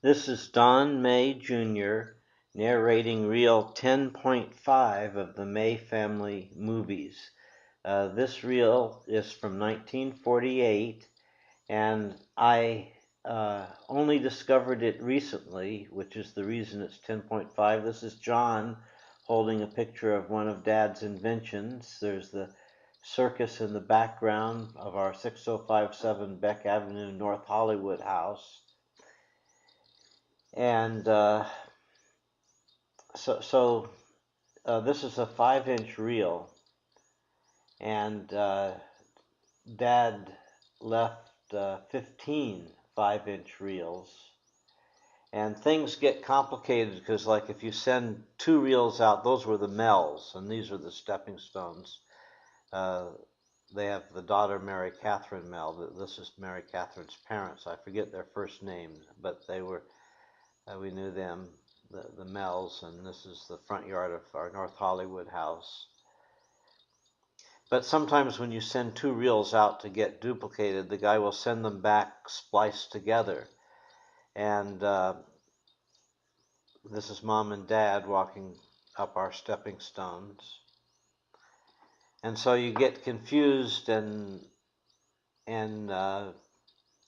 This is Don May Jr. narrating reel 10.5 of the May family movies. This reel is from 1948, and I only discovered it recently, which is the reason it's 10.5. This is John holding a picture of one of Dad's inventions. There's the circus in the background of our 6057 Beck Avenue, North Hollywood house. And this is a 5-inch reel, and Dad left 15 5-inch reels. And things get complicated because, like, if you send 2 reels out, those were the Mells, and these are the stepping stones. They have the daughter Mary Catherine Mell. This is Mary Catherine's parents. I forget their first names, but they were. We knew them, the Mells, and this is the front yard of our North Hollywood house. But sometimes when you send 2 reels out to get duplicated, the guy will send them back spliced together. And this is Mom and Dad walking up our stepping stones. And so you get confused, and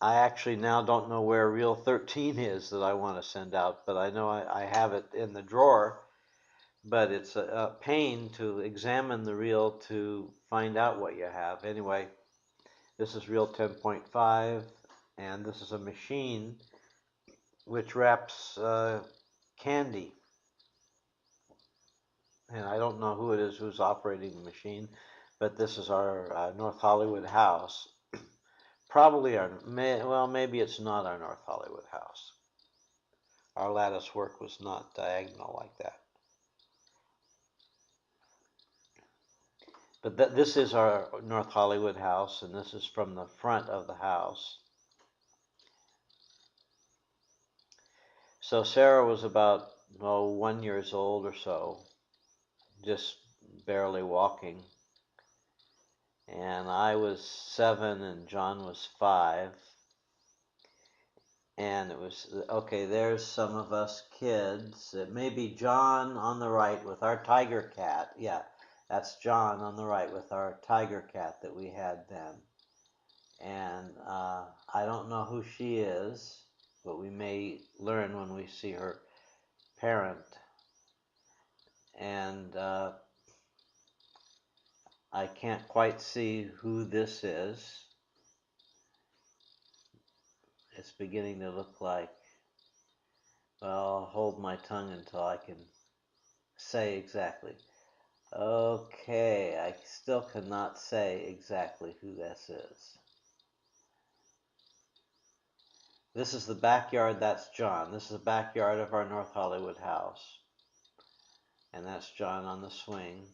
I actually now don't know where reel 13 is that I want to send out, but I know I have it in the drawer. But it's a pain to examine the reel to find out what you have. Anyway, this is reel 10.5, and this is a machine which wraps candy. And I don't know who it is who's operating the machine, but this is our North Hollywood house. Probably maybe it's not our North Hollywood house. Our lattice work was not diagonal like that. But this is our North Hollywood house, and this is from the front of the house. So Sarah was about 1 year old or so, just barely walking. And I was 7 and John was 5. And it was, okay, there's some of us kids. It may be John on the right with our tiger cat. Yeah, that's John on the right with our tiger cat that we had then. And I don't know who she is, but we may learn when we see her parent. And I can't quite see who this is. It's beginning to look like, well, I'll hold my tongue until I can say exactly. Okay, I still cannot say exactly who this is. This is the backyard, that's John. This is the backyard of our North Hollywood house. And that's John on the swing.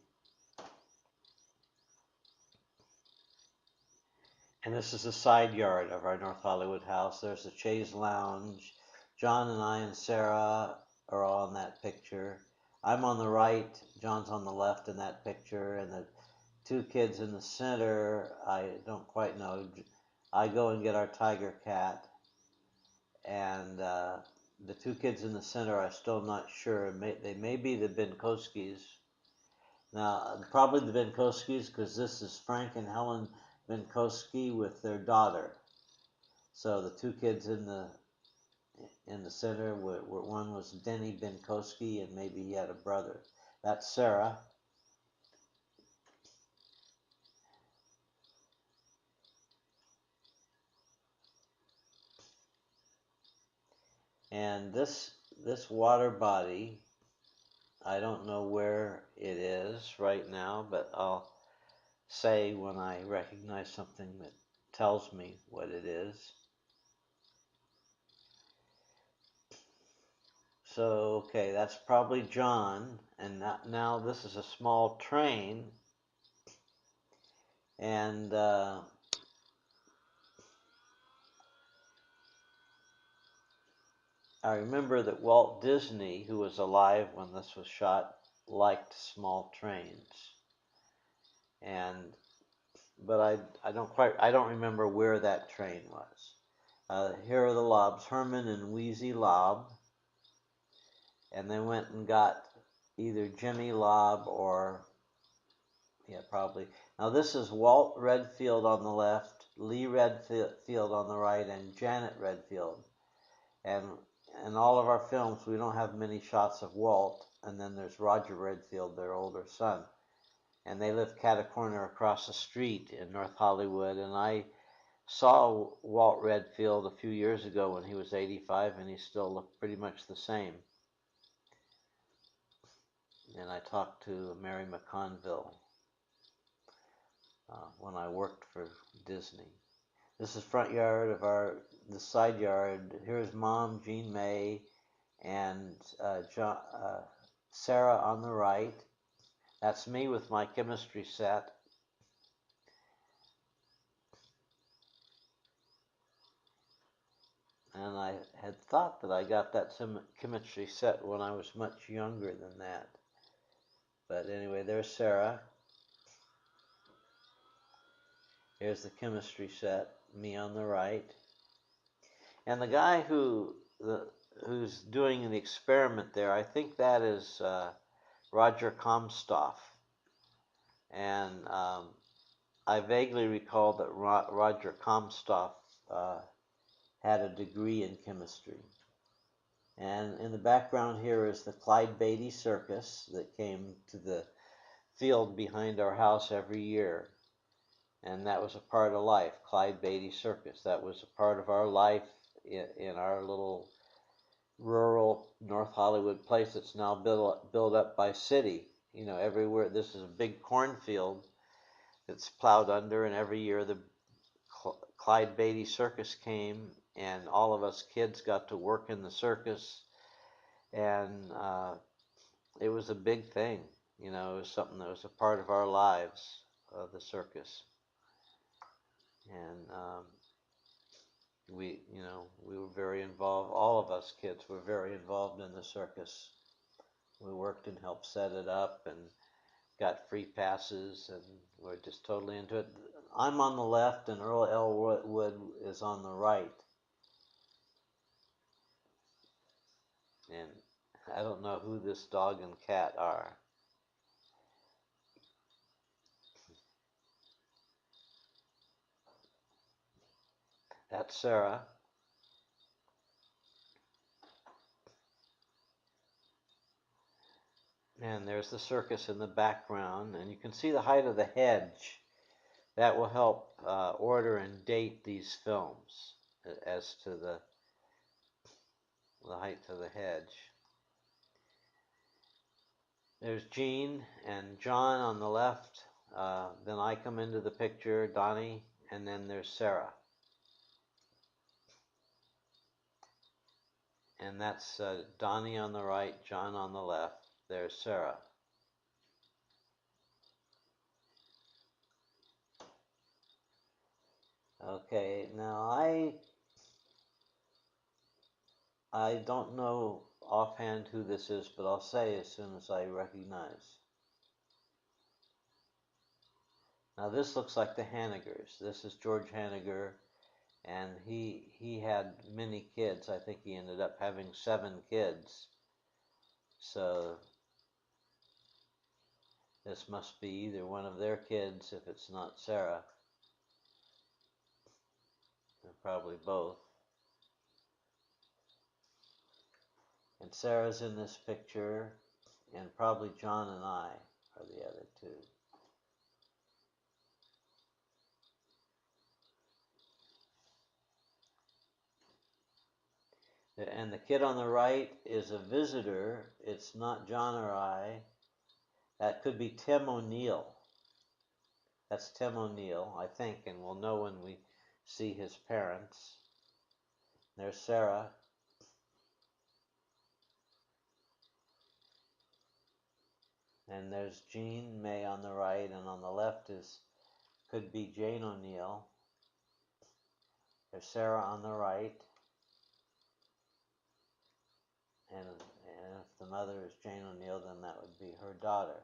And this is the side yard of our North Hollywood house. There's the chaise lounge. John and I and Sarah are all in that picture. I'm on the right, John's on the left in that picture, and the 2 kids in the center, I don't quite know. I go and get our tiger cat, and the 2 kids in the center, I'm still not sure. They may be the Benkoskis. Now, probably the Benkoskis, because this is Frank and Helen Benkoski with their daughter. So the 2 kids in the center, one was Denny Benkoski, and maybe he had a brother. That's Sarah. And this water body, I don't know where it is right now, but I'll say when I recognize something that tells me what it is. So, okay, that's probably John, and now this is a small train, and I remember that Walt Disney, who was alive when this was shot, liked small trains, but I don't remember where that train was. Here are the Lobs, Herman and Wheezy Lob, and they went and got either Jimmy Lob or, yeah, probably. Now this is Walt Redfield on the left, Lee Redfield on the right, and Janet Redfield. And in all of our films, we don't have many shots of Walt, and then there's Roger Redfield, their older son. And they live cat-a-corner across the street in North Hollywood, and I saw Walt Redfield a few years ago when he was 85, and he still looked pretty much the same. And I talked to Mary McConville when I worked for Disney. This is front yard of the side yard. Here's Mom, Jean May, and Sarah on the right. That's me with my chemistry set. And I had thought that I got that chemistry set when I was much younger than that. But anyway, there's Sarah. Here's the chemistry set, me on the right. And the guy who's doing the experiment there, I think that is Roger Comstoff. And I vaguely recall that Roger Comstoff had a degree in chemistry. And in the background here is the Clyde Beatty Circus that came to the field behind our house every year. And that was a part of life, Clyde Beatty Circus. That was a part of our life in our little rural North Hollywood place that's now built up by city. You know, everywhere. This is a big cornfield that's plowed under, and every year the Clyde Beatty Circus came, and all of us kids got to work in the circus, and it was a big thing. You know, it was something that was a part of our lives, the circus. And we were very involved. All of us kids were very involved in the circus. We worked and helped set it up and got free passes, and we're just totally into it. I'm on the left, and Earl Elwood is on the right. And I don't know who this dog and cat are. That's Sarah. And there's the circus in the background, and you can see the height of the hedge. That will help order and date these films as to the height of the hedge. There's Jean and John on the left. Then I come into the picture, Donnie, and then there's Sarah. And that's Donnie on the right, John on the left. There's Sarah. Okay, now I don't know offhand who this is, but I'll say as soon as I recognize. Now this looks like the Hanigers. This is George Haniger, and he had many kids. I think he ended up having 7 kids. So this must be either one of their kids if it's not Sarah. Or probably both. And Sarah's in this picture, and probably John and I are the other two. And the kid on the right is a visitor. It's not John or I. That could be Tim O'Neill. That's Tim O'Neill, I think, and we'll know when we see his parents. There's Sarah. And there's Jean May on the right, and on the left could be Jane O'Neill. There's Sarah on the right. And if the mother is Jane O'Neill, then that would be her daughter.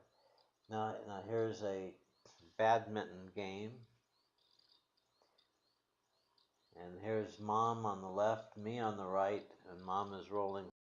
Now here's a badminton game. And here's mom on the left, me on the right, and mom is rolling